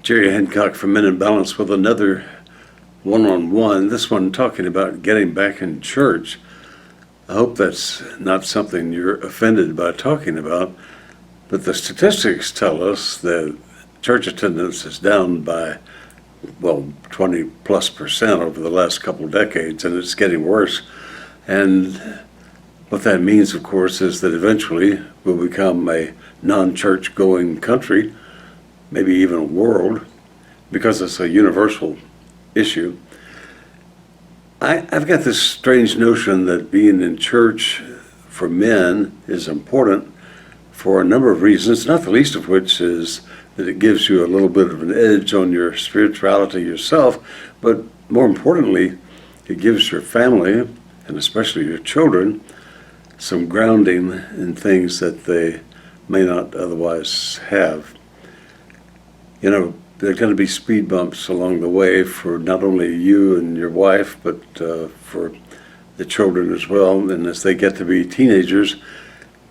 Jerry Hancock from Men in Balance with another one-on-one. This one talking about getting back in church. I hope that's not something you're offended by talking about, but the statistics tell us that church attendance is down by, 20+% over the last couple of decades, and it's getting worse. And what that means, of course, is that eventually we'll become a non-church going country, maybe even a world, because it's a universal issue. I've got this strange notion that being in church for men is important for a number of reasons, not the least of which is that it gives you a little bit of an edge on your spirituality yourself, but more importantly, it gives your family, and especially your children, some grounding in things that they may not otherwise have. You know, there are going to be speed bumps along the way for not only you and your wife, but for the children as well. And as they get to be teenagers,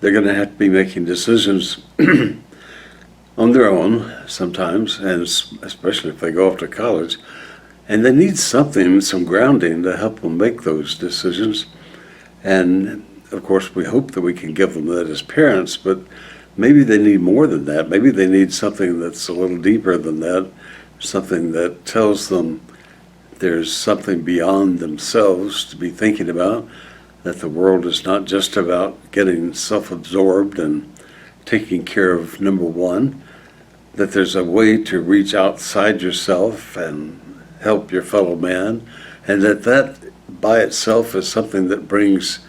they're going to have to be making decisions on their own sometimes, and especially if they go off to college. And they need something, some grounding to help them make those decisions. And of course, we hope that we can give them that as parents, but maybe they need more than that. Maybe they need something that's a little deeper than that, something that tells them there's something beyond themselves to be thinking about, that the world is not just about getting self-absorbed and taking care of number one, that there's a way to reach outside yourself and help your fellow man, and that by itself is something that brings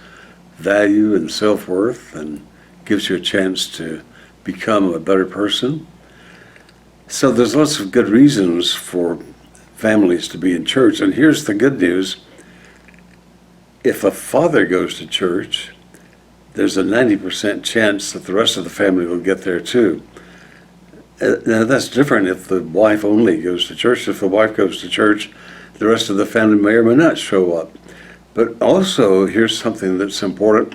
value and self-worth and gives you a chance to become a better person. So there's lots of good reasons for families to be in church. And here's the good news. If a father goes to church, there's a 90% chance that the rest of the family will get there too. Now that's different if the wife only goes to church. If the wife goes to church, the rest of the family may or may not show up. But also, here's something that's important.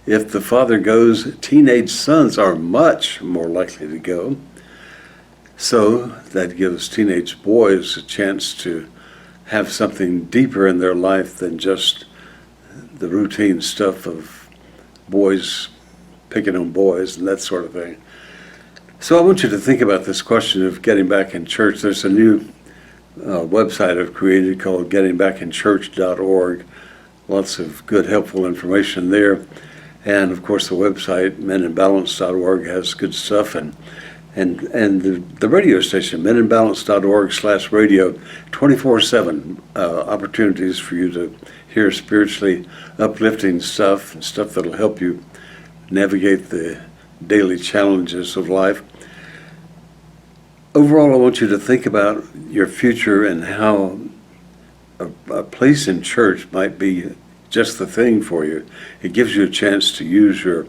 If the father goes, teenage sons are much more likely to go. So that gives teenage boys a chance to have something deeper in their life than just the routine stuff of boys picking on boys and that sort of thing. So I want you to think about this question of getting back in church. There's a new website I've created called gettingbackinchurch.org. Lots of good, helpful information there. And of course, the website, meninbalance.org, has good stuff. And the radio station, meninbalance.org/radio, 24/7 opportunities for you to hear spiritually uplifting stuff and stuff that'll help you navigate the daily challenges of life. Overall, I want you to think about your future and how a place in church might be just the thing for you. It gives you a chance to use your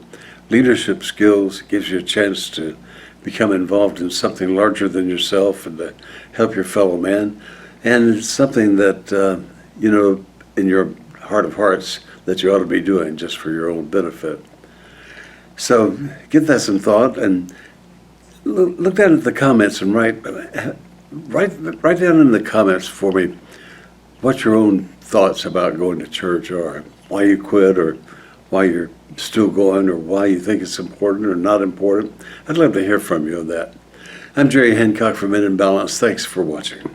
leadership skills. It gives you a chance to become involved in something larger than yourself and to help your fellow man. And it's something that, in your heart of hearts, that you ought to be doing just for your own benefit. So give that some thought and look down at the comments and write down in the comments for me what your own thoughts about going to church are, why you quit or why you're still going or why you think it's important or not important. I'd love to hear from you on that. I'm Jerry Hancock from Men in Balance. Thanks for watching.